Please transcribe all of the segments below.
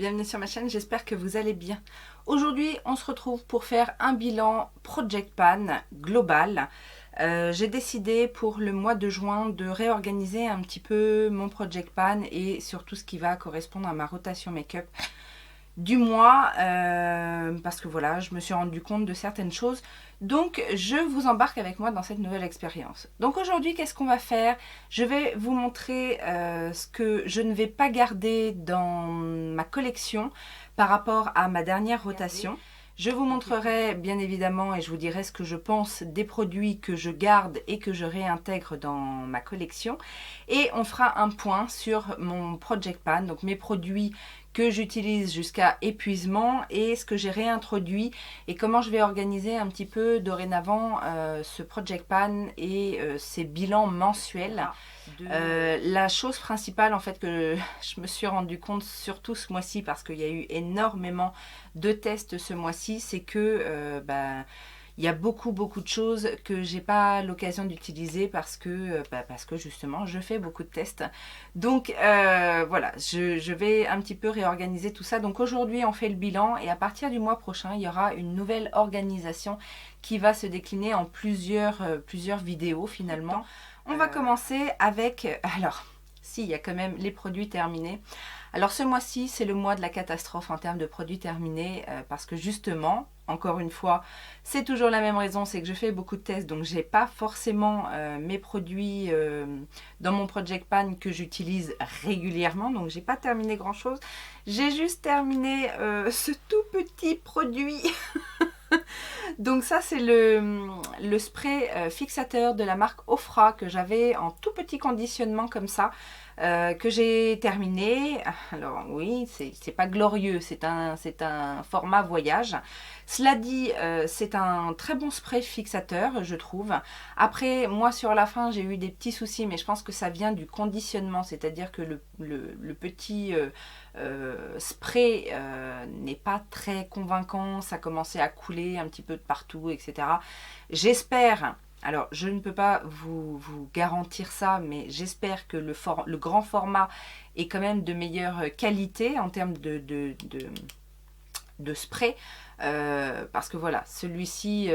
bienvenue sur ma chaîne, j'espère que vous allez bien. Aujourd'hui, on se retrouve pour faire un bilan Project Pan global. J'ai décidé pour le mois de juin de réorganiser un petit peu mon Project Pan et surtout ce qui va correspondre à ma rotation make-up du mois parce que voilà, je me suis rendu compte de certaines choses. Donc, je vous embarque avec moi dans cette nouvelle expérience. Donc aujourd'hui, qu'est-ce qu'on va faire? Je vais vous montrer ce que je ne vais pas garder dans ma collection par rapport à ma dernière rotation. Je vous montrerai bien évidemment et je vous dirai ce que je pense des produits que je garde et que je réintègre dans ma collection. Et on fera un point sur mon Project Pan, donc mes produits que j'utilise jusqu'à épuisement et ce que j'ai réintroduit et comment je vais organiser un petit peu dorénavant ce Project Pan et ces bilans mensuels. La chose principale en fait que je me suis rendu compte surtout ce mois-ci, parce qu'il y a eu énormément de tests ce mois-ci, c'est que il y a beaucoup de choses que j'ai pas l'occasion d'utiliser parce que justement je fais beaucoup de tests. Donc voilà, je vais un petit peu réorganiser tout ça. Donc aujourd'hui on fait le bilan et à partir du mois prochain il y aura une nouvelle organisation qui va se décliner en plusieurs vidéos finalement. On va commencer avec, alors si, il y a quand même les produits terminés. Alors ce mois-ci c'est le mois de la catastrophe en termes de produits terminés parce que justement, encore une fois, c'est toujours la même raison, c'est que je fais beaucoup de tests, donc j'ai pas forcément mes produits dans mon Project Pan que j'utilise régulièrement, donc j'ai pas terminé grand chose. J'ai juste terminé ce tout petit produit. Donc ça c'est le spray fixateur de la marque Ofra que j'avais en tout petit conditionnement comme ça, que j'ai terminé. Alors oui, c'est pas glorieux, c'est un format voyage. Cela dit, c'est un très bon spray fixateur, je trouve. Après, moi sur la fin, j'ai eu des petits soucis, mais je pense que ça vient du conditionnement, c'est-à-dire que le petit spray n'est pas très convaincant, ça commençait à couler un petit peu de partout, etc. J'espère... Alors, je ne peux pas vous garantir ça, mais j'espère que le grand format est quand même de meilleure qualité en termes de spray. Parce que voilà, celui-ci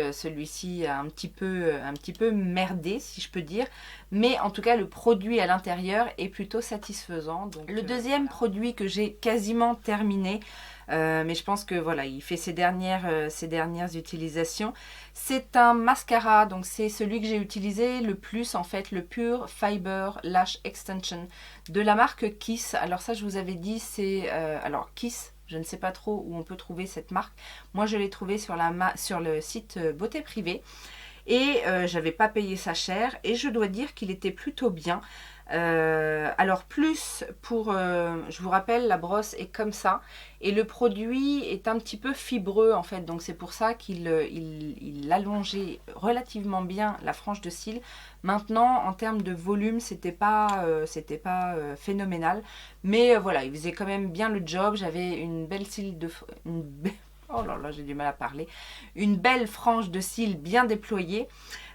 a un petit peu merdé, si je peux dire. Mais en tout cas, le produit à l'intérieur est plutôt satisfaisant. Donc, le deuxième produit que j'ai quasiment terminé, mais je pense que voilà, il fait ses dernières utilisations. C'est un mascara, donc c'est celui que j'ai utilisé le plus en fait, le Pure Fiber Lash Extension de la marque Kiss. Alors ça, je vous avais dit, c'est alors Kiss. Je ne sais pas trop où on peut trouver cette marque. Moi, je l'ai trouvé sur le site Beauté Privée. Et j'avais pas payé ça cher. Et je dois dire qu'il était plutôt bien. Alors plus pour... je vous rappelle, la brosse est comme ça. Et le produit est un petit peu fibreux en fait. Donc c'est pour ça qu'il allongeait relativement bien la frange de cils. Maintenant, en termes de volume, c'était pas phénoménal. Mais voilà, il faisait quand même bien le job. J'avais une belle cils de... Oh là là, j'ai du mal à parler. Une belle frange de cils bien déployée.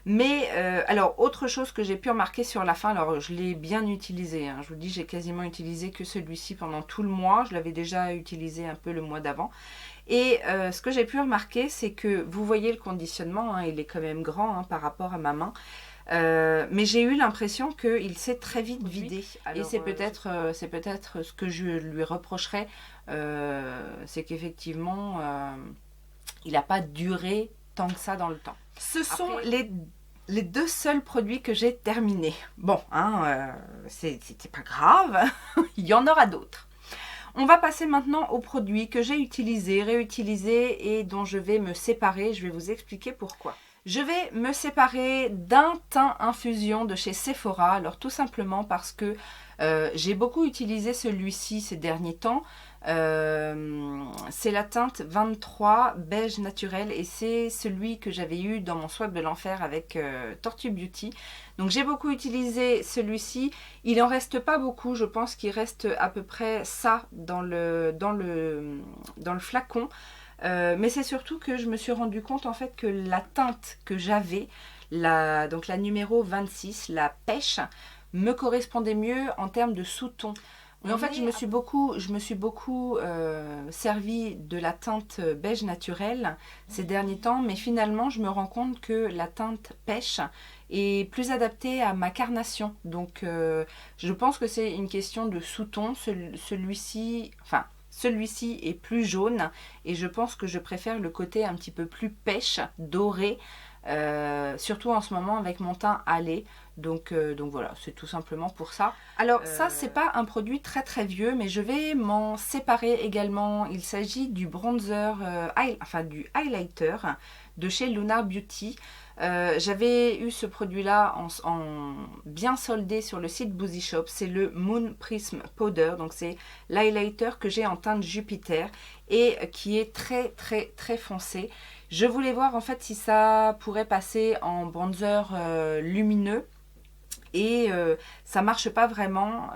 Mais alors, autre chose que j'ai pu remarquer sur la fin, alors je l'ai bien utilisé, hein, je vous dis, j'ai quasiment utilisé que celui-ci pendant tout le mois. Je l'avais déjà utilisé un peu le mois d'avant. Et ce que j'ai pu remarquer, c'est que vous voyez le conditionnement, hein, il est quand même grand hein, par rapport à ma main. Mais j'ai eu l'impression qu'il s'est très vite vidé. Alors, et c'est peut-être ce que je lui reprocherais, c'est qu'effectivement, il n'a pas duré tant que ça dans le temps. Ce sont les deux seuls produits que j'ai terminés. Bon, hein, c'était pas grave, il y en aura d'autres. On va passer maintenant aux produits que j'ai utilisés, réutilisés et dont je vais me séparer. Je vais vous expliquer pourquoi. Je vais me séparer d'un teint infusion de chez Sephora. Alors tout simplement parce que j'ai beaucoup utilisé celui-ci ces derniers temps. C'est la teinte 23 beige naturel et c'est celui que j'avais eu dans mon swap de l'enfer avec Tortue Beauty. Donc j'ai beaucoup utilisé celui-ci. Il en reste pas beaucoup, je pense qu'il reste à peu près ça dans le flacon. Mais c'est surtout que je me suis rendu compte en fait que la teinte que j'avais, donc la numéro 26, la pêche, me correspondait mieux en termes de sous-ton. Oui, en fait, je me suis beaucoup servi de la teinte beige naturelle ces derniers temps, mais finalement, je me rends compte que la teinte pêche est plus adaptée à ma carnation. Donc, je pense que c'est une question de sous-ton. Celui-ci est plus jaune et je pense que je préfère le côté un petit peu plus pêche, doré, surtout en ce moment avec mon teint hâlé. Donc voilà, c'est tout simplement pour ça. Alors ça, c'est pas un produit très très vieux, mais je vais m'en séparer également. Il s'agit du bronzer, du highlighter de chez Lunar Beauty. J'avais eu ce produit-là en bien soldé sur le site Boozy Shop. C'est le Moon Prism Powder. Donc c'est l'highlighter que j'ai en teinte Jupiter et qui est très très très foncé. Je voulais voir en fait si ça pourrait passer en bronzer lumineux. Et ça marche pas vraiment,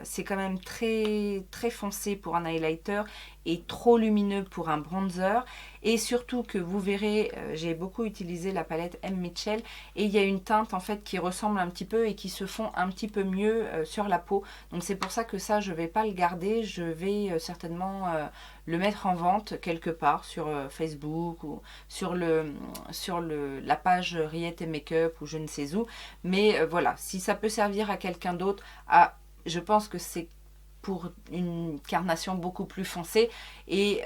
c'est quand même très très foncé pour un highlighter et trop lumineux pour un bronzer. Et surtout que vous verrez, j'ai beaucoup utilisé la palette M. Mitchell et il y a une teinte en fait qui ressemble un petit peu et qui se fond un petit peu mieux sur la peau. Donc c'est pour ça que ça je vais pas le garder, je vais certainement le mettre en vente quelque part sur Facebook ou sur la page Riette et Make-up ou je ne sais où. Mais voilà, si ça peut servir à quelqu'un d'autre, je pense que c'est pour une carnation beaucoup plus foncée et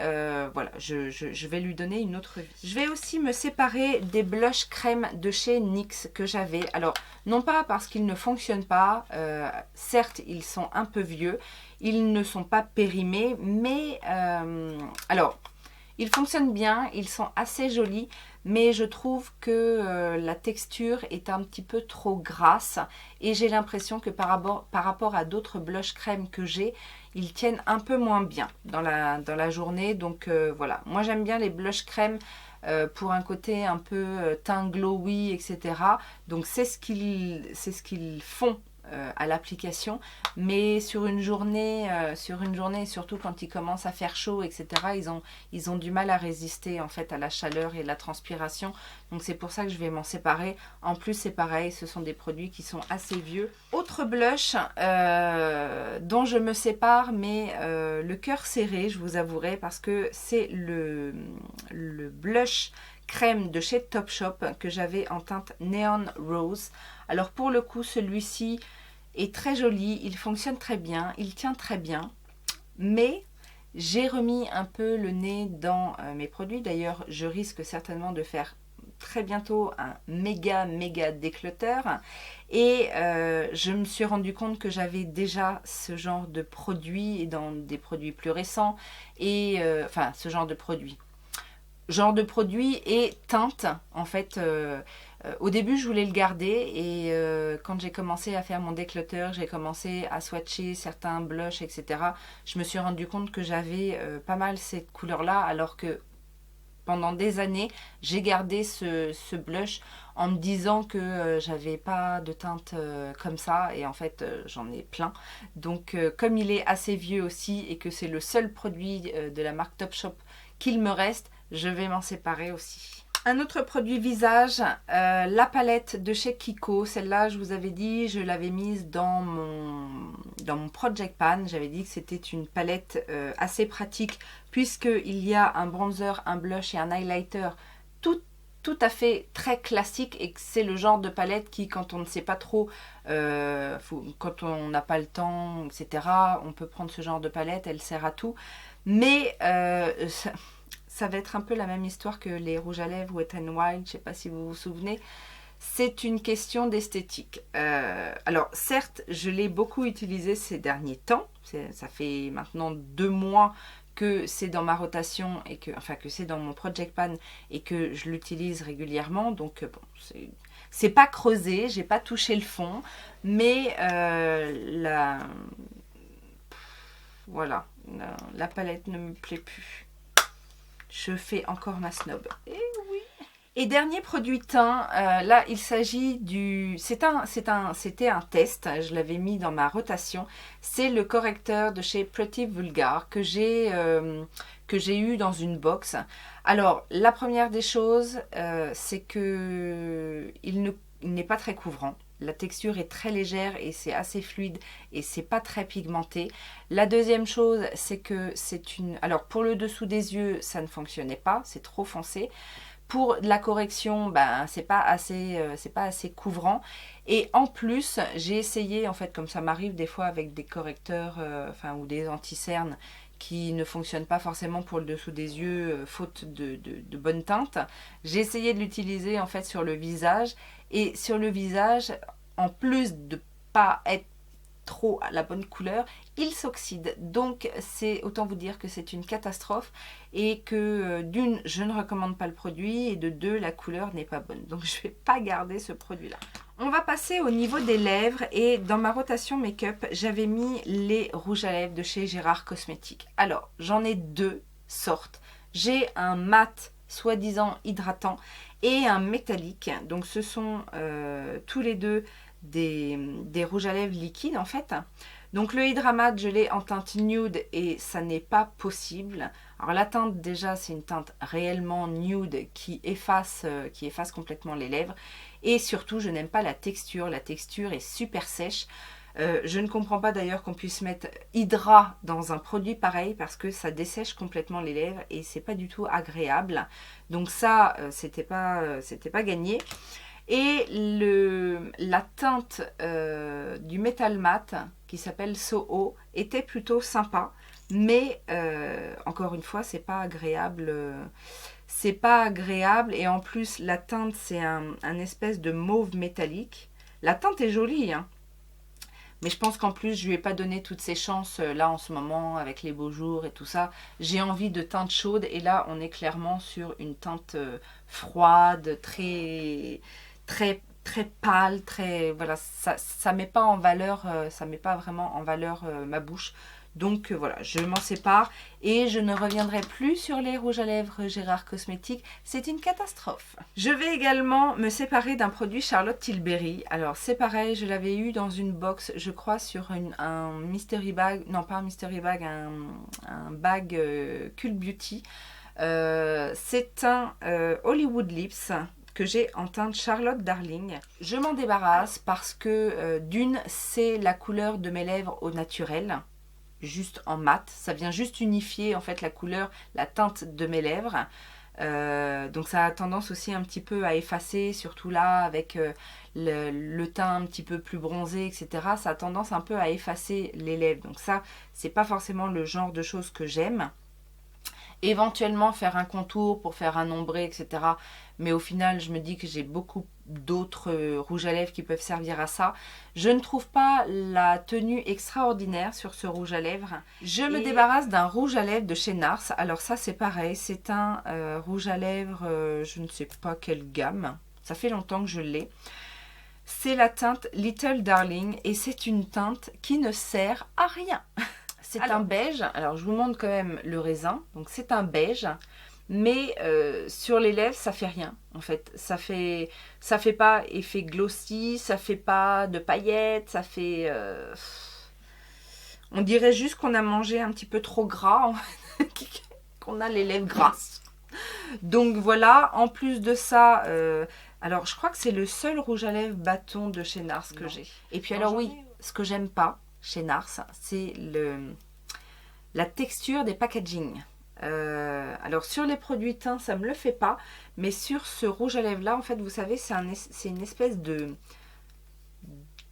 voilà, je vais lui donner une autre vie. Je vais aussi me séparer des blushs crème de chez NYX que j'avais. Alors, non pas parce qu'ils ne fonctionnent pas, certes ils sont un peu vieux, ils ne sont pas périmés, mais alors, ils fonctionnent bien, ils sont assez jolis, mais je trouve que la texture est un petit peu trop grasse et j'ai l'impression que par rapport à d'autres blush crème que j'ai, ils tiennent un peu moins bien dans la journée. Donc voilà, moi j'aime bien les blush crème pour un côté un peu teint glowy, etc. Donc c'est ce qu'ils font à l'application, mais sur une journée, surtout quand il commence à faire chaud, etc., ils ont du mal à résister en fait à la chaleur et la transpiration. Donc c'est pour ça que je vais m'en séparer. En plus c'est pareil, ce sont des produits qui sont assez vieux. Autre blush dont je me sépare, mais le cœur serré, je vous avouerai, parce que c'est le blush crème de chez Topshop que j'avais en teinte Neon Rose. Alors pour le coup, celui-ci est très joli, il fonctionne très bien, il tient très bien, mais j'ai remis un peu le nez dans mes produits. D'ailleurs, je risque certainement de faire très bientôt un méga déclutter et je me suis rendu compte que j'avais déjà ce genre de produit et dans des produits plus récents et enfin ce genre de produit et teinte en fait. Au début je voulais le garder et quand j'ai commencé à faire mon déclutter, j'ai commencé à swatcher certains blushs, etc. Je me suis rendu compte que j'avais pas mal cette couleur là, alors que pendant des années j'ai gardé ce blush en me disant que j'avais pas de teinte comme ça, et en fait j'en ai plein. Donc comme il est assez vieux aussi et que c'est le seul produit de la marque Topshop qu'il me reste, je vais m'en séparer aussi. Un autre produit visage, la palette de chez Kiko. Celle-là, je vous avais dit, je l'avais mise dans mon Project Pan. J'avais dit que c'était une palette assez pratique puisqu'il y a un bronzer, un blush et un highlighter tout à fait très classique, et que c'est le genre de palette qui, quand on ne sait pas trop, quand on n'a pas le temps, etc., on peut prendre ce genre de palette, elle sert à tout. Mais ça va être un peu la même histoire que les rouges à lèvres Wet n Wild, je ne sais pas si vous vous souvenez. C'est une question d'esthétique. Alors certes, je l'ai beaucoup utilisé ces derniers temps. Ça fait maintenant 2 mois que c'est dans ma rotation et que c'est dans mon Project Pan et que je l'utilise régulièrement. Donc bon, c'est pas creusé, j'ai pas touché le fond, mais voilà, la palette ne me plaît plus. Je fais encore ma snob. Et oui. Et dernier produit teint, là il s'agit du... C'était un test, je l'avais mis dans ma rotation. C'est le correcteur de chez Pretty Vulgar que j'ai eu dans une box. Alors la première des choses, c'est que il n'est pas très couvrant. la texture est très légère et c'est assez fluide et c'est pas très pigmenté. La deuxième chose, c'est que c'est une... Alors pour le dessous des yeux, ça ne fonctionnait pas, c'est trop foncé. Pour la correction, ben, c'est pas assez couvrant. Et en plus, j'ai essayé, en fait, comme ça m'arrive des fois avec des correcteurs ou des anti-cernes qui ne fonctionnent pas forcément pour le dessous des yeux, faute de bonne teinte. J'ai essayé de l'utiliser en fait sur le visage. Et sur le visage, en plus de pas être trop à la bonne couleur, il s'oxyde. Donc c'est autant vous dire que c'est une catastrophe et que d'une, je ne recommande pas le produit et de deux, la couleur n'est pas bonne. Donc je ne vais pas garder ce produit-là. On va passer au niveau des lèvres et dans ma rotation make-up, j'avais mis les rouges à lèvres de chez Gérard Cosmétiques. Alors, j'en ai deux sortes. J'ai un mat soi-disant hydratant et un métallique. Donc ce sont tous les deux des rouges à lèvres liquides en fait. Donc le Hydramat, je l'ai en teinte nude et ça n'est pas possible. Alors la teinte déjà c'est une teinte réellement nude qui efface complètement les lèvres. Et surtout je n'aime pas la texture est super sèche. Je ne comprends pas d'ailleurs qu'on puisse mettre Hydra dans un produit pareil parce que ça dessèche complètement les lèvres et c'est pas du tout agréable. Donc ça c'était pas gagné. Et la teinte du Metal Matte qui s'appelle Soho était plutôt sympa, mais encore une fois, c'est pas agréable. C'est pas agréable et en plus la teinte c'est un espèce de mauve métallique. La teinte est jolie, hein, mais je pense qu'en plus je lui ai pas donné toutes ses chances là en ce moment avec les beaux jours et tout ça. J'ai envie de teinte chaude et là on est clairement sur une teinte froide, très pâle, voilà, ça met pas en valeur, ça met pas vraiment en valeur ma bouche. Donc voilà, je m'en sépare et je ne reviendrai plus sur les rouges à lèvres Gérard Cosmétiques, c'est une catastrophe. Je vais également me séparer d'un produit Charlotte Tilbury. Alors c'est pareil, je l'avais eu dans une box, je crois sur un mystery bag, non pas un mystery bag, un bag Cult Beauty. C'est un Hollywood Lips que j'ai en teinte Charlotte Darling. Je m'en débarrasse parce que d'une, c'est la couleur de mes lèvres au naturel, juste en mat. Ça vient juste unifier en fait la couleur, la teinte de mes lèvres. Donc ça a tendance aussi un petit peu à effacer, surtout là avec le teint un petit peu plus bronzé, etc. Ça a tendance un peu à effacer les lèvres. Donc ça, c'est pas forcément le genre de choses que j'aime. Éventuellement faire un contour pour faire un ombré, etc. Mais au final, je me dis que j'ai beaucoup d'autres rouges à lèvres qui peuvent servir à ça. Je ne trouve pas la tenue extraordinaire sur ce rouge à lèvres. Je me débarrasse d'un rouge à lèvres de chez NARS. Alors ça, c'est pareil. C'est un rouge à lèvres, je ne sais pas quelle gamme. Ça fait longtemps que je l'ai. C'est la teinte Little Darling et c'est une teinte qui ne sert à rien. C'est un beige, alors je vous montre quand même le raisin, donc c'est un beige, mais sur les lèvres ça fait rien en fait, ça fait pas effet glossy, ça fait pas de paillettes, ça fait... on dirait juste qu'on a mangé un petit peu trop gras, en fait, qu'on a les lèvres grasses. Donc voilà, en plus de ça... alors je crois que c'est le seul rouge à lèvres bâton de chez NARS que j'ai. Et puis alors oui, ce que j'aime pas chez NARS, c'est la texture des packaging. Alors sur les produits teints, ça me le fait pas, mais sur ce rouge à lèvres là, en fait, vous savez, c'est une espèce de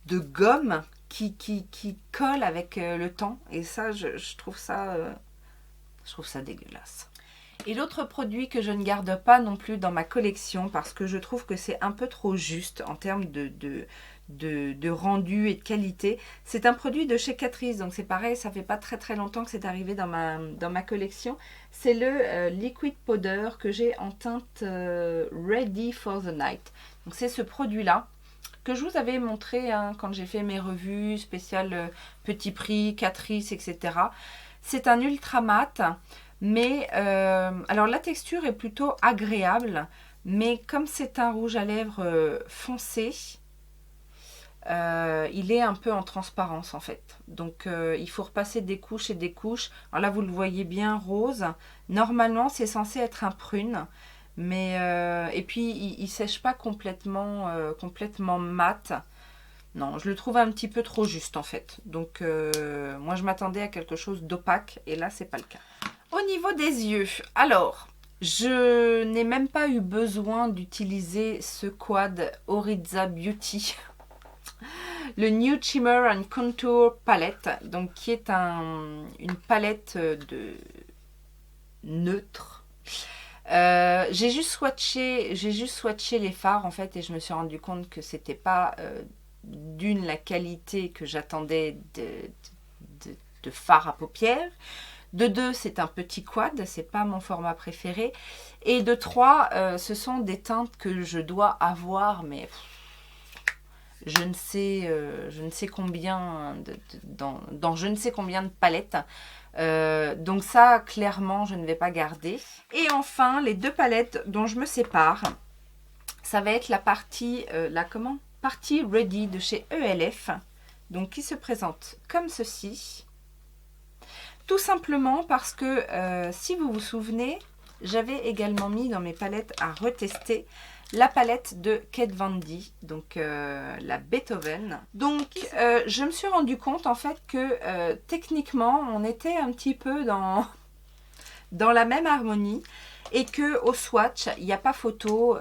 gomme qui colle avec le temps, et ça, je trouve ça dégueulasse. Et l'autre produit que je ne garde pas non plus dans ma collection, parce que je trouve que c'est un peu trop juste en termes de rendu et de qualité, c'est un produit de chez Catrice. Donc c'est pareil, ça fait pas très longtemps que c'est arrivé dans ma collection. C'est le Liquid Powder que j'ai en teinte Ready for the Night. Donc c'est ce produit-là que je vous avais montré hein, quand j'ai fait mes revues spéciales petit prix, Catrice, etc. C'est un ultra mat. Mais alors la texture est plutôt agréable, mais comme c'est un rouge à lèvres foncé, il est un peu en transparence en fait. Donc il faut repasser des couches et des couches. Alors là vous le voyez bien rose. Normalement c'est censé être un prune, mais et puis il sèche pas complètement mat. Non, je le trouve un petit peu trop juste en fait. Donc moi je m'attendais à quelque chose d'opaque et là c'est pas le cas. Au niveau des yeux, alors je n'ai même pas eu besoin d'utiliser ce quad Oriza Beauty. Le New Shimmer and Contour Palette, donc qui est une palette de neutre. J'ai juste swatché les fards en fait et je me suis rendu compte que c'était pas d'une la qualité que j'attendais de fard à paupières. De 2, c'est un petit quad, c'est pas mon format préféré. Et de 3, ce sont des teintes que je dois avoir, mais je ne sais combien dans je ne sais combien de palettes. Donc ça, clairement, je ne vais pas garder. Et enfin, les 2 palettes dont je me sépare, ça va être la partie, partie Ready de chez ELF. Donc qui se présente comme ceci. Tout simplement parce que, si vous vous souvenez, j'avais également mis dans mes palettes à retester la palette de Kat Von D, donc la Beethoven. Donc je me suis rendu compte en fait que techniquement on était un petit peu dans la même harmonie et que au swatch il n'y a pas photo.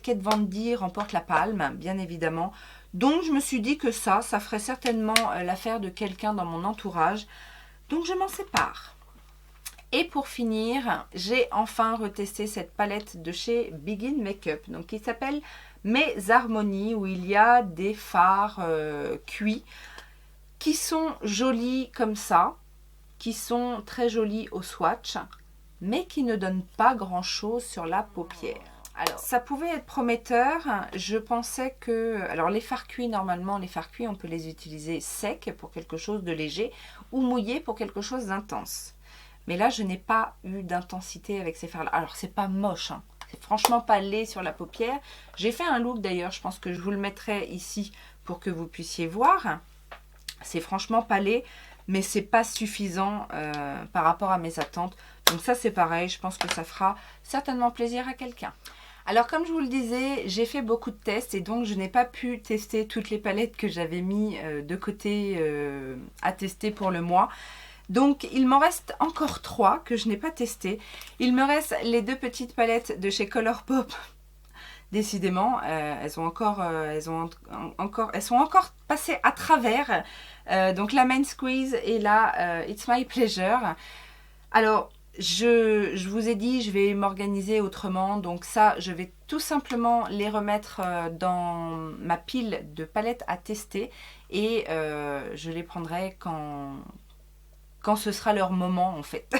Kat Von D remporte la palme bien évidemment. Donc je me suis dit que ça ferait certainement l'affaire de quelqu'un dans mon entourage. Donc je m'en sépare. Et pour finir, j'ai enfin retesté cette palette de chez Begin Makeup, donc qui s'appelle Mes Harmonies, où il y a des fards cuits qui sont jolis comme ça, qui sont très jolis au swatch, mais qui ne donnent pas grand chose sur la paupière. Alors, ça pouvait être prometteur. Je pensais que... Alors, les fards cuits, normalement, les fards cuits, on peut les utiliser secs pour quelque chose de léger ou mouillés pour quelque chose d'intense. Mais là, je n'ai pas eu d'intensité avec ces fards-là. Alors, c'est pas moche, hein. C'est franchement pas laid sur la paupière. J'ai fait un look d'ailleurs, je pense que je vous le mettrai ici pour que vous puissiez voir. C'est franchement pas laid, mais c'est pas suffisant par rapport à mes attentes. Donc ça, c'est pareil, je pense que ça fera certainement plaisir à quelqu'un. Alors comme je vous le disais, j'ai fait beaucoup de tests et donc je n'ai pas pu tester toutes les palettes que j'avais mis de côté à tester pour le mois. Donc il m'en reste encore 3 que je n'ai pas testé. Il me reste les 2 petites palettes de chez Colourpop. Décidément, elles sont encore passées à travers. Donc la Main Squeeze et la It's My Pleasure. Alors je vous ai dit, je vais m'organiser autrement. Donc ça, je vais tout simplement les remettre dans ma pile de palettes à tester. Et je les prendrai quand ce sera leur moment en fait.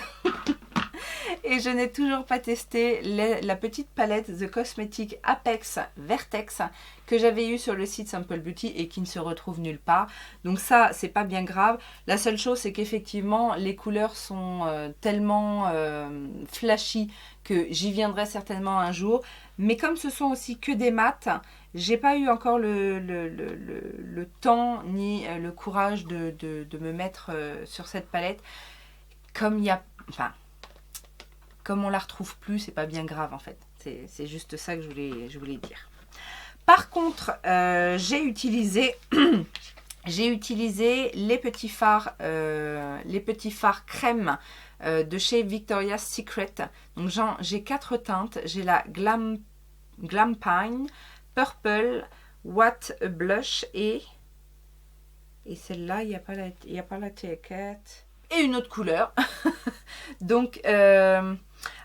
Et je n'ai toujours pas testé la petite palette The Cosmetic Apex Vertex que j'avais eu sur le site Simple Beauty et qui ne se retrouve nulle part. Donc ça, c'est pas bien grave. La seule chose, c'est qu'effectivement, les couleurs sont tellement flashy que j'y viendrai certainement un jour. Mais comme ce sont aussi que des mats, j'ai pas eu encore le temps ni le courage de me mettre sur cette palette. Comme il y a... Enfin... Comme on la retrouve plus, c'est pas bien grave en fait. C'est juste ça que je voulais dire. Par contre, j'ai utilisé les petits fards crème de chez Victoria's Secret. Donc j'ai 4 teintes. J'ai la Glam Pine, Purple, What a Blush et celle-là, il n'y a pas l'étiquette. Et une autre couleur. Donc,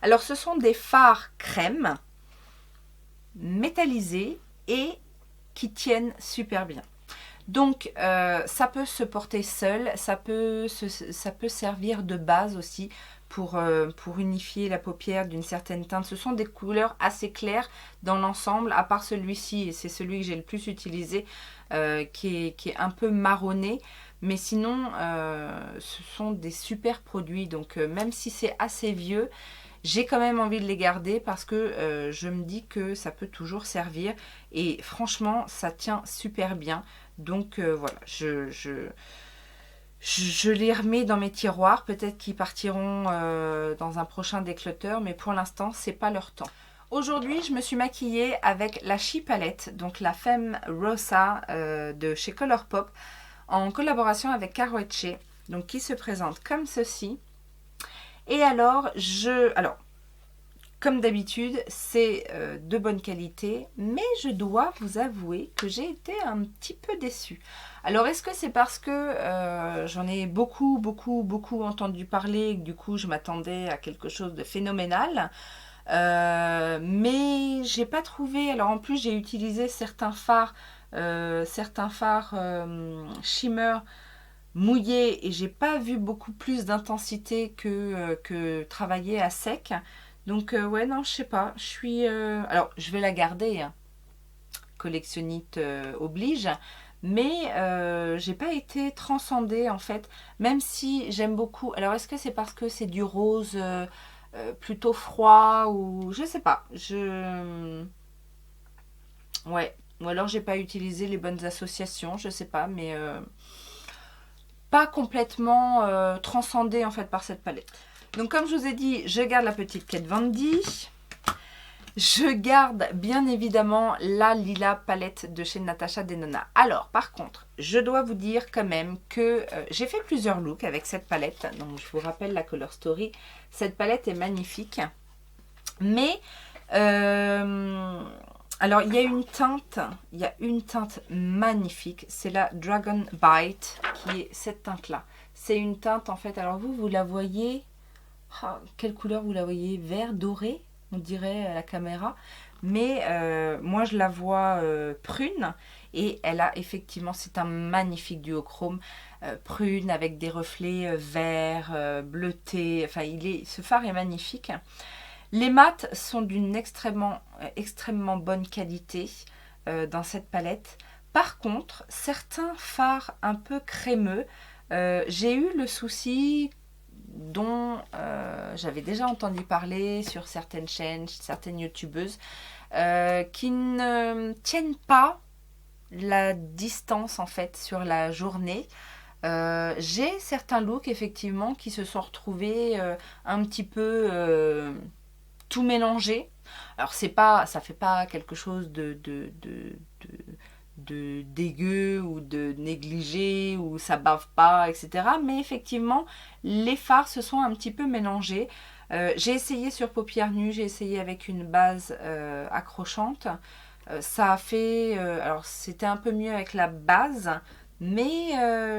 alors ce sont des fards crème métallisés et qui tiennent super bien. Donc ça peut se porter seul, ça peut servir de base aussi pour unifier la paupière d'une certaine teinte. Ce sont des couleurs assez claires dans l'ensemble, à part celui-ci, et c'est celui que j'ai le plus utilisé, qui est un peu marronné. Mais sinon, ce sont des super produits. Donc même si c'est assez vieux, j'ai quand même envie de les garder parce que je me dis que ça peut toujours servir. Et franchement, ça tient super bien. Donc voilà, je les remets dans mes tiroirs. Peut-être qu'ils partiront dans un prochain déclutter, mais pour l'instant, c'est pas leur temps. Aujourd'hui, je me suis maquillée avec la She Palette, donc la Femme Rosa de chez Colourpop, en collaboration avec Caro Etche, donc qui se présente comme ceci. Et alors, comme d'habitude, c'est de bonne qualité, mais je dois vous avouer que j'ai été un petit peu déçue. Alors, est-ce que c'est parce que j'en ai beaucoup entendu parler, et que du coup, je m'attendais à quelque chose de phénoménal, mais j'ai pas trouvé. Alors, en plus, j'ai utilisé certains fards shimmer mouillés et j'ai pas vu beaucoup plus d'intensité que travailler à sec. Donc ouais, non, je sais pas, je suis alors je vais la garder, hein, collectionnite oblige, mais j'ai pas été transcendée en fait, même si j'aime beaucoup. Alors est-ce que c'est parce que c'est du rose plutôt froid, ou je sais pas, ouais, ou alors j'ai pas utilisé les bonnes associations, je sais pas, mais pas complètement transcendée en fait par cette palette. Donc comme je vous ai dit, je garde la petite Kat Von D. Je garde bien évidemment la Lila palette de chez Natasha Denona. Alors par contre, je dois vous dire quand même que j'ai fait plusieurs looks avec cette palette. Donc je vous rappelle la Color Story. Cette palette est magnifique. Mais alors il y a une teinte magnifique. C'est la Dragon Bite qui est cette teinte là. C'est une teinte en fait, alors vous la voyez. Oh, quelle couleur vous la voyez? Vert doré, on dirait à la caméra. Mais moi je la vois prune. Et elle a effectivement, c'est un magnifique duochrome prune avec des reflets verts, bleutés. Enfin, ce phare est magnifique. Les mats sont d'une extrêmement bonne qualité dans cette palette. Par contre, certains fards un peu crémeux, j'ai eu le souci dont j'avais déjà entendu parler sur certaines chaînes, certaines youtubeuses, qui ne tiennent pas la distance en fait sur la journée. J'ai certains looks effectivement qui se sont retrouvés un petit peu tout mélangés. Alors ça fait pas quelque chose de dégueu ou de négligé ou ça bave pas, etc. Mais effectivement, les fards se sont un petit peu mélangés. J'ai essayé sur paupières nues, j'ai essayé avec une base accrochante. Ça a fait... alors c'était un peu mieux avec la base, mais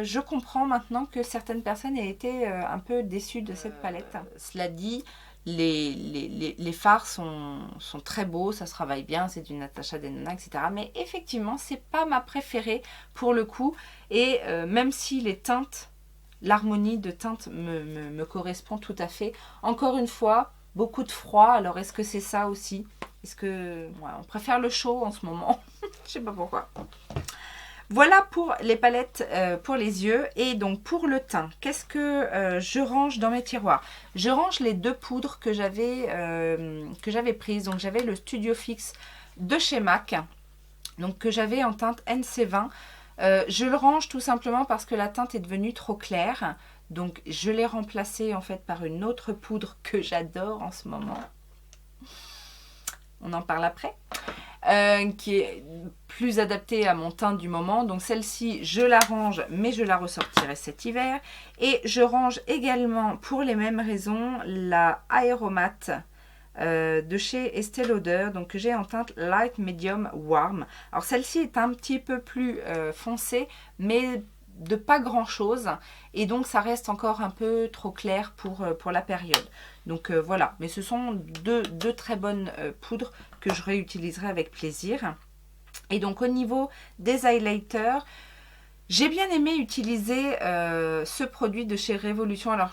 je comprends maintenant que certaines personnes aient été un peu déçues de cette palette. Cela dit, les fards sont très beaux, ça se travaille bien, c'est du Natasha Denona, etc. Mais effectivement, c'est pas ma préférée pour le coup. Et même si les teintes, l'harmonie de teintes me correspond tout à fait. Encore une fois, beaucoup de froid. Alors est-ce que c'est ça aussi? Est-ce que ouais, on préfère le chaud en ce moment? Je sais pas pourquoi. Voilà pour les palettes pour les yeux. Et donc pour le teint, qu'est-ce que je range dans mes tiroirs? Je range les deux poudres que j'avais prises. Donc j'avais le Studio Fix de chez MAC, donc que j'avais en teinte NC20. Je le range tout simplement parce que la teinte est devenue trop claire. Donc je l'ai remplacée en fait par une autre poudre que j'adore en ce moment. On en parle après. Qui est plus adaptée à mon teint du moment. Donc celle-ci, je la range, mais je la ressortirai cet hiver. Et je range également, pour les mêmes raisons, la Aeromat de chez Estée Lauder, donc que j'ai en teinte Light Medium Warm. Alors celle-ci est un petit peu plus foncée, mais de pas grand chose, et donc ça reste encore un peu trop clair pour la période. Donc voilà, mais ce sont deux très bonnes poudres que je réutiliserai avec plaisir. Et donc au niveau des highlighters, j'ai bien aimé utiliser ce produit de chez Révolution. Alors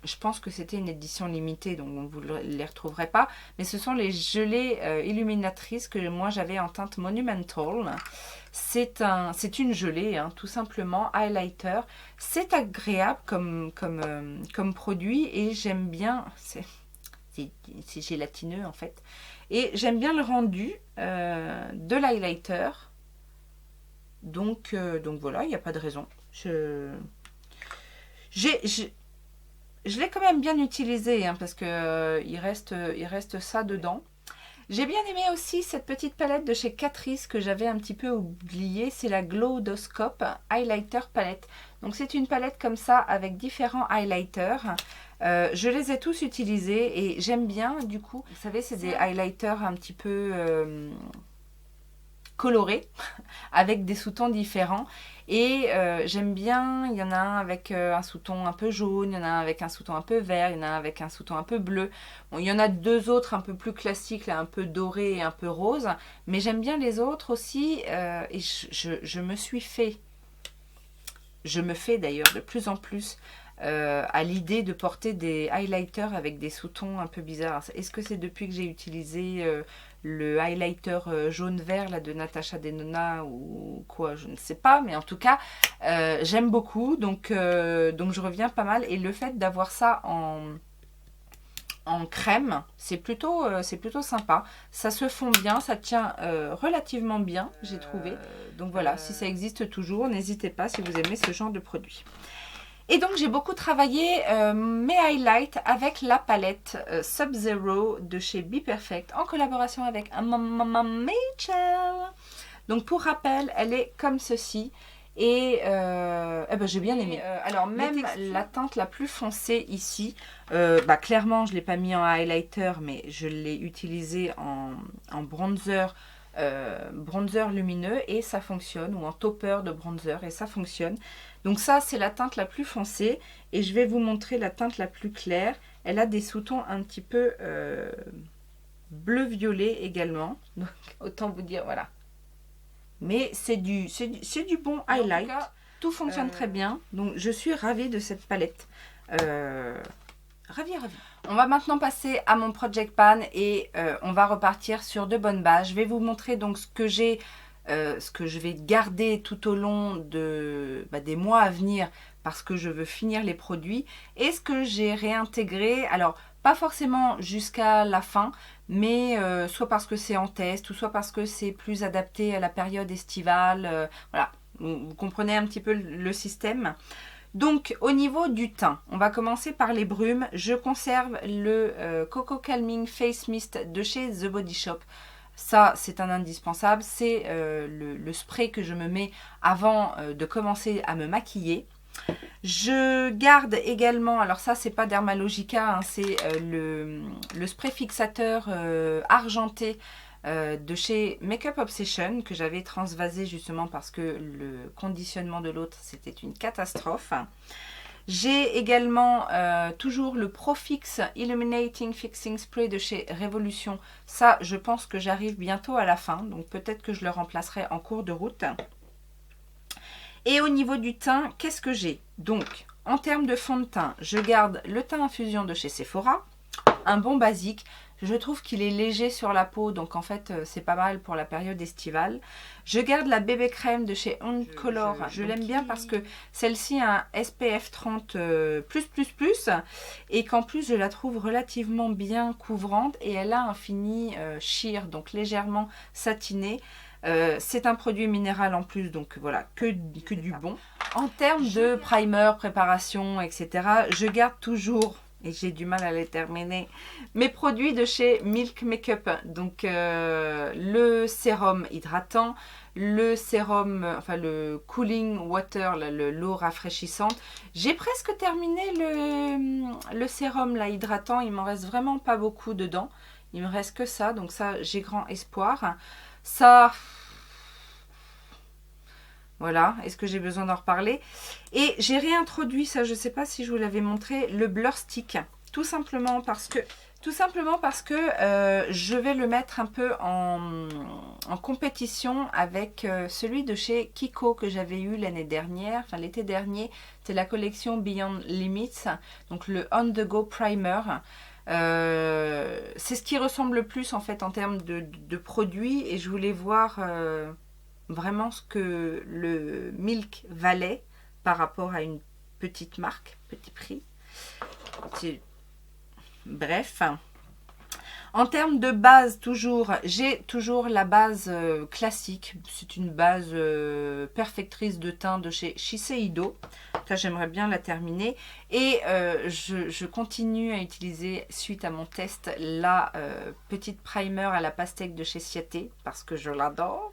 je pense que c'était une édition limitée, donc vous ne les retrouverez pas. Mais ce sont les gelées illuminatrices que moi j'avais en teinte Monumental. C'est une gelée, hein, tout simplement, highlighter. C'est agréable comme produit et j'aime bien. C'est gélatineux en fait. Et j'aime bien le rendu de l'highlighter. Donc voilà, il n'y a pas de raison. Je l'ai quand même bien utilisé, hein, parce que il reste ça dedans. J'ai bien aimé aussi cette petite palette de chez Catrice que j'avais un petit peu oubliée. C'est la Glowdoscope Highlighter Palette. Donc c'est une palette comme ça avec différents highlighters. Je les ai tous utilisés et j'aime bien du coup. Vous savez, c'est des highlighters un petit peu colorés avec des sous-tons différents. Et j'aime bien, il y en a un avec un sous-ton un peu jaune, il y en a un avec un sous-ton un peu vert, il y en a un avec un sous-ton un peu bleu. Bon, il y en a deux autres un peu plus classiques, là, un peu doré et un peu rose. Mais j'aime bien les autres aussi. Et je me suis fait, je me fais d'ailleurs de plus en plus à l'idée de porter des highlighters avec des sous-tons un peu bizarres. Est-ce que c'est depuis que j'ai utilisé le highlighter jaune-vert là, de Natasha Denona ou quoi, je ne sais pas. Mais en tout cas, j'aime beaucoup. Donc je reviens pas mal. Et le fait d'avoir ça en crème, c'est plutôt sympa. Ça se fond bien, ça tient relativement bien, j'ai trouvé. Donc voilà, si ça existe toujours, n'hésitez pas si vous aimez ce genre de produit. Et donc j'ai beaucoup travaillé mes highlights avec la palette Sub-Zero de chez Be Perfect en collaboration avec Rachel. Donc pour rappel, elle est comme ceci. Et j'ai bien aimé. Alors même la teinte la plus foncée ici, clairement je ne l'ai pas mis en highlighter, mais je l'ai utilisé en bronzer, bronzer lumineux et ça fonctionne, ou en topper de bronzer et ça fonctionne. Donc ça c'est la teinte la plus foncée et je vais vous montrer la teinte la plus claire. Elle a des sous-tons un petit peu bleu-violet également, donc autant vous dire voilà. Mais c'est du bon highlight. Cas, tout fonctionne très bien. Donc, je suis ravie de cette palette. Ravie. On va maintenant passer à mon Project Pan et on va repartir sur de bonnes bases. Je vais vous montrer donc ce que je vais garder tout au long des mois à venir parce que je veux finir les produits et ce que j'ai réintégré. Alors, pas forcément jusqu'à la fin, mais soit parce que c'est en test, ou soit parce que c'est plus adapté à la période estivale. Voilà, vous comprenez un petit peu le système. Donc, au niveau du teint, on va commencer par les brumes. Je conserve le Coco Calming Face Mist de chez The Body Shop. Ça, c'est un indispensable. C'est le spray que je me mets avant de commencer à me maquiller. Je garde également, alors ça c'est pas Dermalogica, hein, c'est le spray fixateur argenté de chez Makeup Obsession que j'avais transvasé justement parce que le conditionnement de l'autre c'était une catastrophe. J'ai également toujours le Profix Illuminating Fixing Spray de chez Révolution. Ça je pense que j'arrive bientôt à la fin, donc peut-être que je le remplacerai en cours de route. Et au niveau du teint, qu'est-ce que j'ai? Donc, en termes de fond de teint, je garde le teint infusion de chez Sephora, un bon basique. Je trouve qu'il est léger sur la peau, donc en fait, c'est pas mal pour la période estivale. Je garde la bébé crème de chez On Color. Je l'aime bien parce que celle-ci a un SPF 30+++, et qu'en plus, je la trouve relativement bien couvrante et elle a un fini sheer, donc légèrement satiné. C'est un produit minéral en plus, donc voilà, que du bon. En termes de primer, préparation, etc., je garde toujours, et j'ai du mal à les terminer, mes produits de chez Milk Makeup. Donc le sérum hydratant, le sérum, enfin le cooling water, l'eau rafraîchissante. J'ai presque terminé le sérum là, hydratant, il m'en reste vraiment pas beaucoup dedans. Il me reste que ça, donc ça j'ai grand espoir. Ça, voilà, est-ce que j'ai besoin d'en reparler? Et j'ai réintroduit, ça je ne sais pas si je vous l'avais montré, le Blur Stick. Tout simplement parce que je vais le mettre un peu en compétition avec celui de chez Kiko que j'avais eu l'année dernière, enfin l'été dernier. C'est la collection Beyond Limits, donc le On The Go Primer. C'est ce qui ressemble le plus en fait en termes de produits et je voulais voir vraiment ce que le Milk valait par rapport à une petite marque, petit prix. Bref. En termes de base, j'ai toujours la base classique. C'est une base perfectrice de teint de chez Shiseido. Ça, j'aimerais bien la terminer. Et je continue à utiliser, suite à mon test, la petite primer à la pastèque de chez Ciaté, parce que je l'adore.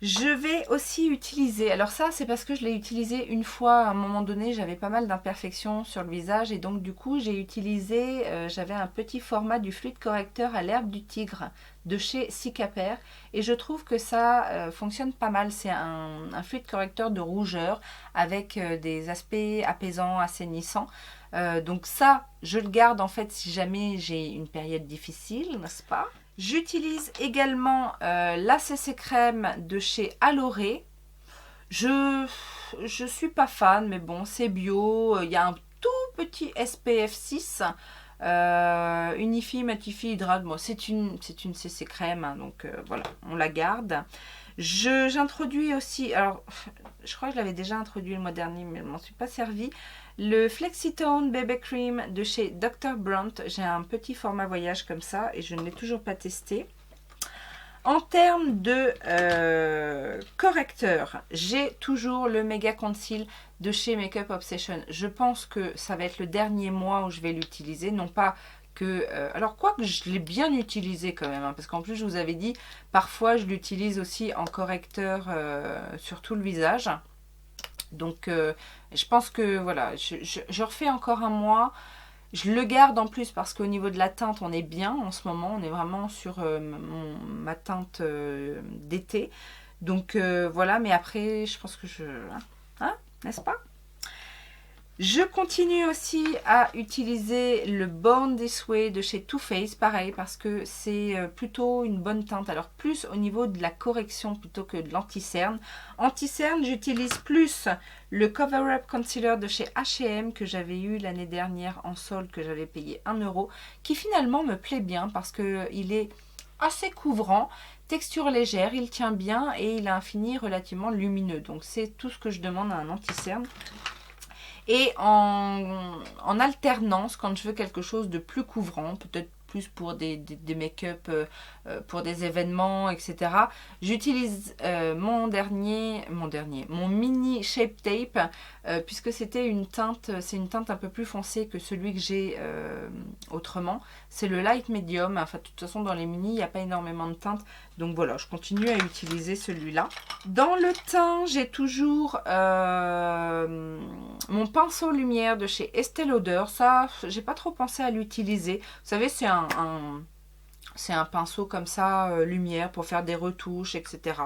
Je vais aussi utiliser, alors ça c'est parce que je l'ai utilisé une fois à un moment donné, j'avais pas mal d'imperfections sur le visage et donc du coup j'ai utilisé, j'avais un petit format du fluide correcteur à l'herbe du tigre de chez Cicapair et je trouve que ça fonctionne pas mal. C'est un fluide correcteur de rougeur avec des aspects apaisants, assainissants. Donc ça, je le garde en fait si jamais j'ai une période difficile, n'est-ce pas? J'utilise également la CC crème de chez Aloré. Je suis pas fan, mais bon, c'est bio. Il y a un tout petit SPF 6. Unifie, matifie, hydrate. Bon, c'est une CC crème, hein, donc voilà, on la garde. J'introduis aussi, alors je crois que je l'avais déjà introduit le mois dernier, mais je ne m'en suis pas servi. Le Flexitone Baby Cream de chez Dr. Brandt. J'ai un petit format voyage comme ça et je ne l'ai toujours pas testé. En termes de correcteur, j'ai toujours le Mega Conceal de chez Makeup Obsession. Je pense que ça va être le dernier mois où je vais l'utiliser, non pas que... alors, quoique je l'ai bien utilisé quand même, hein, parce qu'en plus, je vous avais dit, parfois, je l'utilise aussi en correcteur sur tout le visage. Donc, je pense que, voilà, je refais encore un mois. Je le garde en plus parce qu'au niveau de la teinte, on est bien en ce moment. On est vraiment sur ma teinte d'été. Donc, voilà, mais après, je pense que hein, n'est-ce pas? Je continue aussi à utiliser le Born This Way de chez Too Faced, pareil, parce que c'est plutôt une bonne teinte. Alors, plus au niveau de la correction plutôt que de l'anti-cerne. Anti-cerne, j'utilise plus le Cover Up Concealer de chez H&M que j'avais eu l'année dernière en solde, que j'avais payé 1 €, qui finalement me plaît bien parce qu'il est assez couvrant, texture légère, il tient bien et il a un fini relativement lumineux. Donc, c'est tout ce que je demande à un anti-cerne. Et en alternance, quand je veux quelque chose de plus couvrant, peut-être plus pour des make-up, pour des événements, etc. J'utilise mon mini Shape Tape, puisque c'était une teinte, c'est une teinte un peu plus foncée que celui que j'ai autrement. C'est le Light Medium. Enfin, de toute façon, dans les mini, il n'y a pas énormément de teinte. Donc voilà, je continue à utiliser celui-là. Dans le teint, j'ai toujours mon pinceau lumière de chez Estée Lauder. Ça, j'ai pas trop pensé à l'utiliser. Vous savez, c'est un pinceau comme ça, lumière, pour faire des retouches, etc.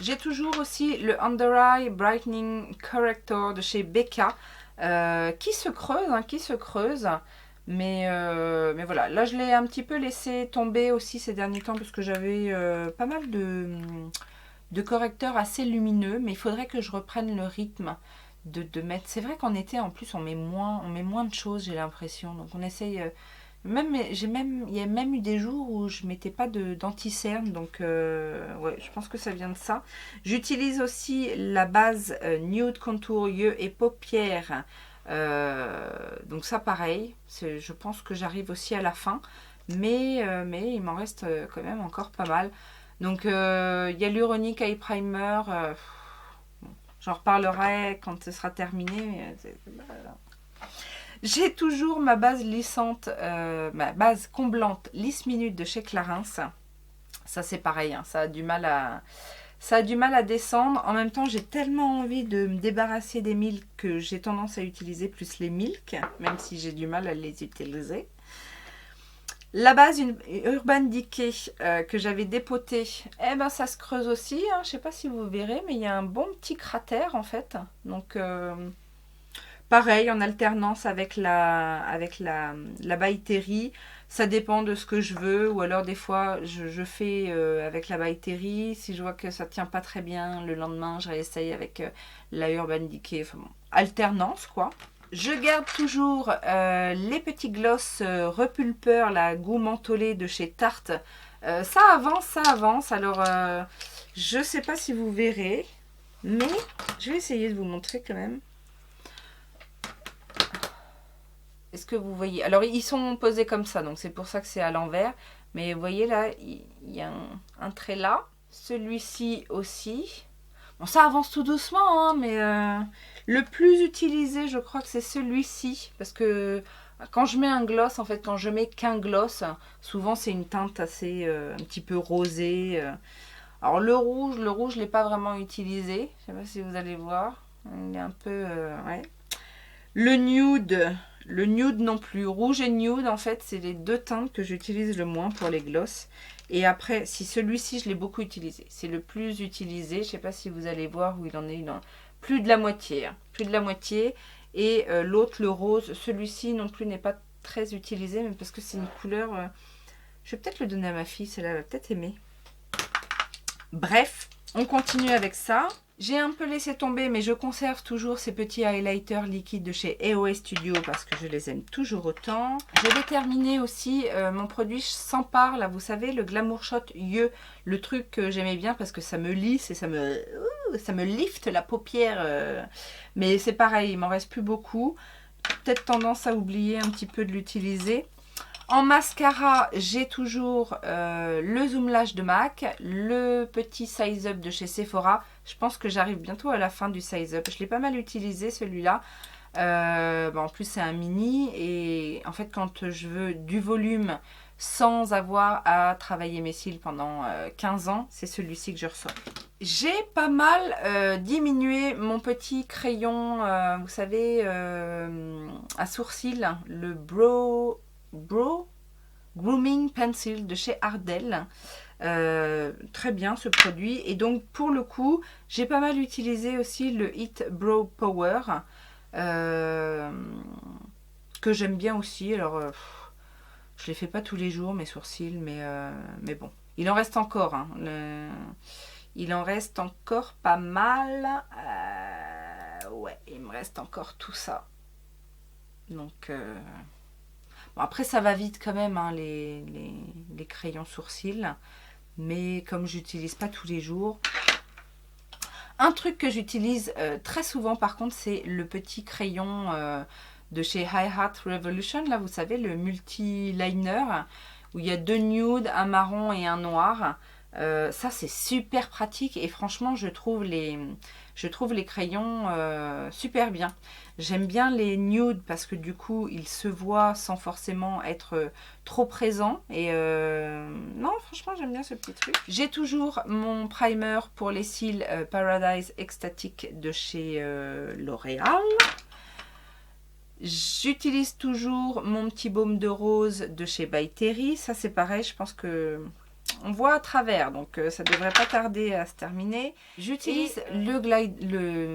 J'ai toujours aussi le Under Eye Brightening Corrector de chez Becca, qui se creuse, Mais voilà, là je l'ai un petit peu laissé tomber aussi ces derniers temps parce que j'avais pas mal de correcteurs assez lumineux, mais il faudrait que je reprenne le rythme de mettre. C'est vrai qu'en été en plus on met moins de choses, j'ai l'impression, donc on essaye. Il y a même eu des jours où je mettais pas d'anti-cerne, donc ouais, je pense que ça vient de ça. J'utilise aussi la base Nude Contour Yeux et Paupières. Donc ça pareil, je pense que j'arrive aussi à la fin, mais il m'en reste quand même encore pas mal. Donc il y a l'Uronic Eye Primer, j'en reparlerai quand ce sera terminé. J'ai toujours ma base lissante, ma base comblante Lisse Minute de chez Clarins. Ça c'est pareil, hein, ça a du mal à descendre. En même temps, j'ai tellement envie de me débarrasser des milks que j'ai tendance à utiliser plus les milks, même si j'ai du mal à les utiliser. La base Urban Decay que j'avais dépotée, eh ben ça se creuse aussi. Hein. Je ne sais pas si vous verrez, mais il y a un bon petit cratère en fait. Donc pareil, en alternance avec la By Terry. Ça dépend de ce que je veux, ou alors des fois je fais avec la By Terry. Si je vois que ça tient pas très bien, le lendemain je réessaye avec la Urban Decay. Enfin bon, alternance quoi. Je garde toujours les petits gloss repulpeurs, la goût mentholé de chez Tarte. Ça avance. Alors je sais pas si vous verrez, mais je vais essayer de vous montrer quand même. Est-ce que vous voyez? Alors, ils sont posés comme ça, donc c'est pour ça que c'est à l'envers. Mais vous voyez là, il y a un trait là. Celui-ci aussi. Bon, ça avance tout doucement, hein, mais le plus utilisé, je crois que c'est celui-ci. Parce que quand je mets un gloss, en fait, quand je mets qu'un gloss, souvent c'est une teinte assez un petit peu rosée. Alors le rouge, je ne l'ai pas vraiment utilisé. Je ne sais pas si vous allez voir. Il est un peu... ouais. Le nude non plus. Rouge et nude, en fait, c'est les deux teintes que j'utilise le moins pour les gloss. Et après, si celui-ci, je l'ai beaucoup utilisé. C'est le plus utilisé. Je ne sais pas si vous allez voir où il en est. Plus de la moitié. Hein. Plus de la moitié. Et l'autre, le rose, celui-ci non plus n'est pas très utilisé. Mais parce que c'est une couleur... je vais peut-être le donner à ma fille. Celle-là va peut-être aimer. Bref, on continue avec ça. J'ai un peu laissé tomber, mais je conserve toujours ces petits highlighters liquides de chez EOS Studio parce que je les aime toujours autant. Je vais terminer aussi mon produit sans part, là, vous savez, le Glamour Shot Yeux, le truc que j'aimais bien parce que ça me lisse et ça me lifte la paupière. Mais c'est pareil, il m'en reste plus beaucoup. Peut-être tendance à oublier un petit peu de l'utiliser. En mascara, j'ai toujours le Zoom Lash de MAC, le petit Size Up de chez Sephora. Je pense que j'arrive bientôt à la fin du Size Up. Je l'ai pas mal utilisé celui-là. En plus, c'est un mini. Et en fait, quand je veux du volume sans avoir à travailler mes cils pendant 15 ans, c'est celui-ci que je ressors. J'ai pas mal diminué mon petit crayon, vous savez, à sourcils, le Bro Grooming Pencil de chez Ardell. Très bien ce produit. Et donc pour le coup, j'ai pas mal utilisé aussi le Hit Brow Power. Que j'aime bien aussi. Alors, je les fais pas tous les jours mes sourcils, mais bon. Il en reste encore. Hein, il en reste encore pas mal. Ouais, il me reste encore tout ça. Donc... Bon, après, ça va vite quand même, hein, les crayons sourcils. Mais comme j'utilise pas tous les jours. Un truc que j'utilise très souvent, par contre, c'est le petit crayon de chez Hi Hat Revolution. Là, vous savez, le multi-liner. Où il y a deux nudes, un marron et un noir. Ça, c'est super pratique. Et franchement, je trouve les crayons super bien. J'aime bien les nudes parce que du coup, ils se voient sans forcément être trop présents. Et non, franchement, j'aime bien ce petit truc. J'ai toujours mon primer pour les cils Paradise Ecstatic de chez L'Oréal. J'utilise toujours mon petit baume de rose de chez By Terry. Ça, c'est pareil, je pense que... on voit à travers, donc ça devrait pas tarder à se terminer. J'utilise le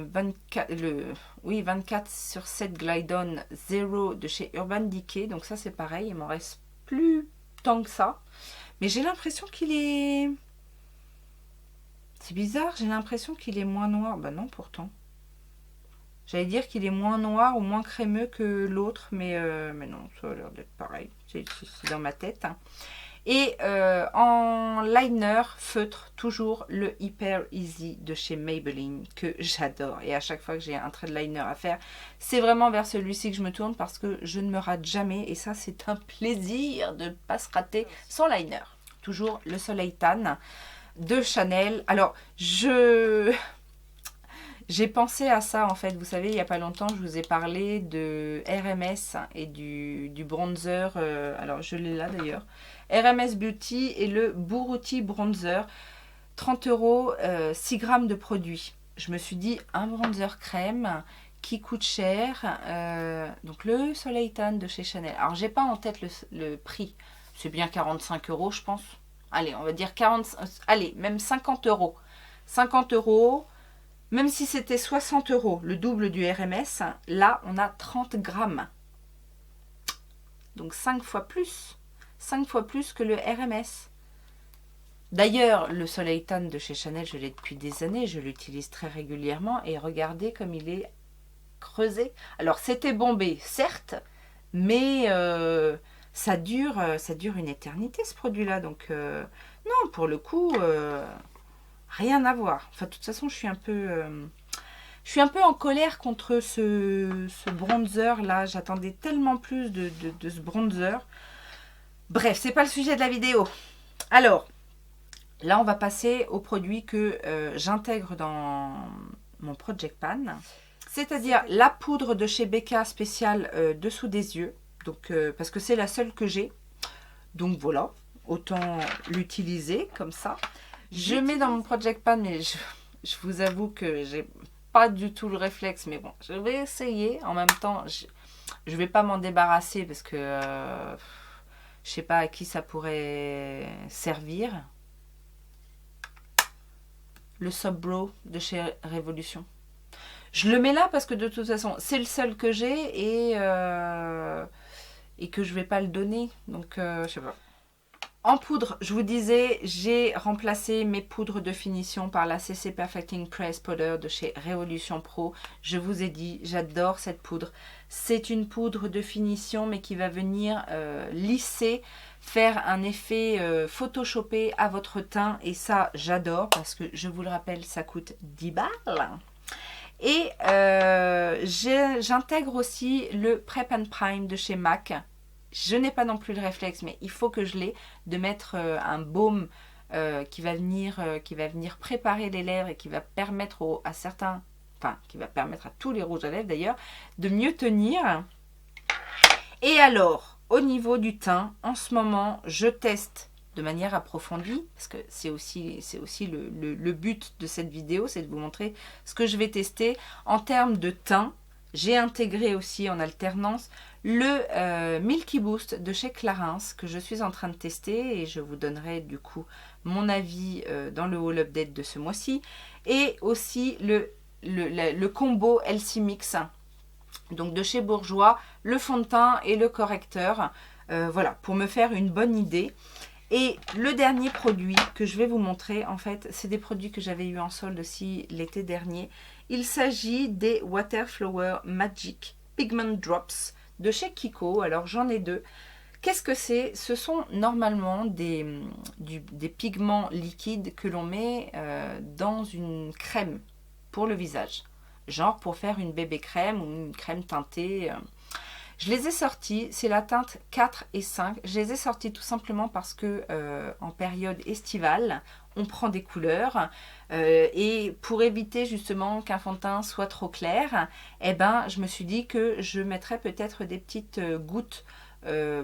24/7 Glide On Zero de chez Urban Decay. Donc ça c'est pareil, il m'en reste plus tant que ça. Mais j'ai l'impression qu'il est... c'est bizarre, j'ai l'impression qu'il est moins noir. Bah non pourtant. J'allais dire qu'il est moins noir ou moins crémeux que l'autre, mais non, ça a l'air d'être pareil. C'est dans ma tête. Et en liner feutre, toujours le Hyper Easy de chez Maybelline que j'adore. Et à chaque fois que j'ai un trait de liner à faire, c'est vraiment vers celui-ci que je me tourne parce que je ne me rate jamais. Et ça, c'est un plaisir de ne pas se rater sans liner. Toujours le Soleil Tan de Chanel. Alors, j'ai pensé à ça en fait, vous savez, il n'y a pas longtemps, je vous ai parlé de RMS et du bronzer, alors je l'ai là d'ailleurs, RMS Beauty et le Bourouti Bronzer, 30 €, 6 grammes de produit. Je me suis dit, un bronzer crème qui coûte cher, donc le Soleil Tan de chez Chanel. Alors j'ai pas en tête le prix, c'est bien 45 € je pense. Allez, on va dire 40, allez, même 50 €. 50 €. Même si c'était 60 €, le double du RMS, là, on a 30 grammes. Donc 5 fois plus. 5 fois plus que le RMS. D'ailleurs, le Soleil Tan de chez Chanel, je l'ai depuis des années. Je l'utilise très régulièrement. Et regardez comme il est creusé. Alors, c'était bombé, certes. Mais ça dure une éternité, ce produit-là. Donc, non, pour le coup... rien à voir. Enfin, de toute façon, je suis un peu en colère contre ce bronzer là. J'attendais tellement plus de ce bronzer. Bref, c'est pas le sujet de la vidéo. Alors, Là, on va passer aux produits que j'intègre dans mon Project Pan. C'est-à-dire la poudre de chez Becca spéciale dessous des yeux. Donc, parce que c'est la seule que j'ai. Donc voilà, autant l'utiliser comme ça. Je mets dans mon Project Pan, mais je vous avoue que j'ai pas du tout le réflexe. Mais bon, je vais essayer. En même temps, je vais pas m'en débarrasser parce que je sais pas à qui ça pourrait servir. Le Subbro de chez Révolution. Je le mets là parce que de toute façon, c'est le seul que j'ai et que je vais pas le donner. Donc, je sais pas. En poudre, je vous disais, j'ai remplacé mes poudres de finition par la CC Perfecting Press Powder de chez Révolution Pro. Je vous ai dit, j'adore cette poudre. C'est une poudre de finition, mais qui va venir lisser, faire un effet photoshopé à votre teint. Et ça, j'adore parce que, je vous le rappelle, ça coûte 10 balles. Et j'intègre aussi le Prep and Prime de chez MAC. Je n'ai pas non plus le réflexe, mais il faut que je l'ai, de mettre un baume qui va venir préparer les lèvres et qui va permettre à certains, enfin, qui va permettre à tous les rouges à lèvres d'ailleurs, de mieux tenir. Et alors, au niveau du teint, en ce moment, je teste de manière approfondie, parce que c'est aussi le but de cette vidéo, c'est de vous montrer ce que je vais tester en termes de teint. J'ai intégré aussi en alternance le Milky Boost de chez Clarins que je suis en train de tester et je vous donnerai du coup mon avis dans le haul update de ce mois-ci. Et aussi le combo LC Mix, donc de chez Bourjois, le fond de teint et le correcteur. Voilà, pour me faire une bonne idée. Et le dernier produit que je vais vous montrer, en fait, c'est des produits que j'avais eu en solde aussi l'été dernier. Il s'agit des Waterflower Magic Pigment Drops de chez Kiko. Alors, j'en ai deux. Qu'est-ce que c'est? Ce sont normalement des pigments liquides que l'on met dans une crème pour le visage. Genre pour faire une bébé crème ou une crème teintée. Je les ai sortis, c'est la teinte 4 et 5. Je les ai sortis tout simplement parce que en période estivale, on prend des couleurs. Et pour éviter justement qu'un fond de teint soit trop clair, eh ben, je me suis dit que je mettrais peut-être des petites gouttes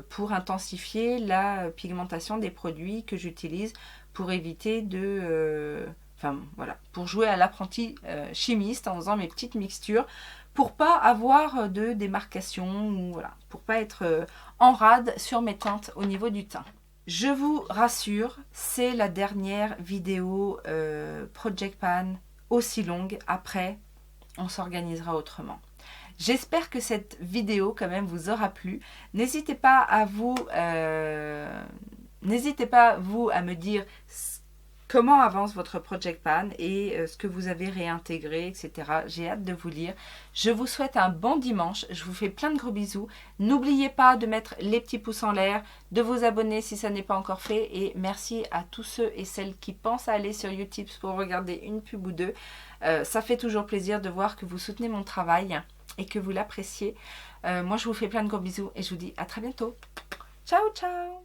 pour intensifier la pigmentation des produits que j'utilise pour éviter de... Enfin voilà, pour jouer à l'apprenti chimiste en faisant mes petites mixtures, pour pas avoir de démarcation, ou voilà, pour pas être en rade sur mes teintes au niveau du teint. Je vous rassure, c'est la dernière vidéo Project Pan aussi longue. Après, on s'organisera autrement. J'espère que cette vidéo quand même vous aura plu. N'hésitez pas à vous me dire comment avance votre Project Pan et ce que vous avez réintégré, etc. J'ai hâte de vous lire. Je vous souhaite un bon dimanche. Je vous fais plein de gros bisous. N'oubliez pas de mettre les petits pouces en l'air, de vous abonner si ça n'est pas encore fait. Et merci à tous ceux et celles qui pensent à aller sur YouTube pour regarder une pub ou deux. Ça fait toujours plaisir de voir que vous soutenez mon travail et que vous l'appréciez. Moi, je vous fais plein de gros bisous et je vous dis à très bientôt. Ciao, ciao!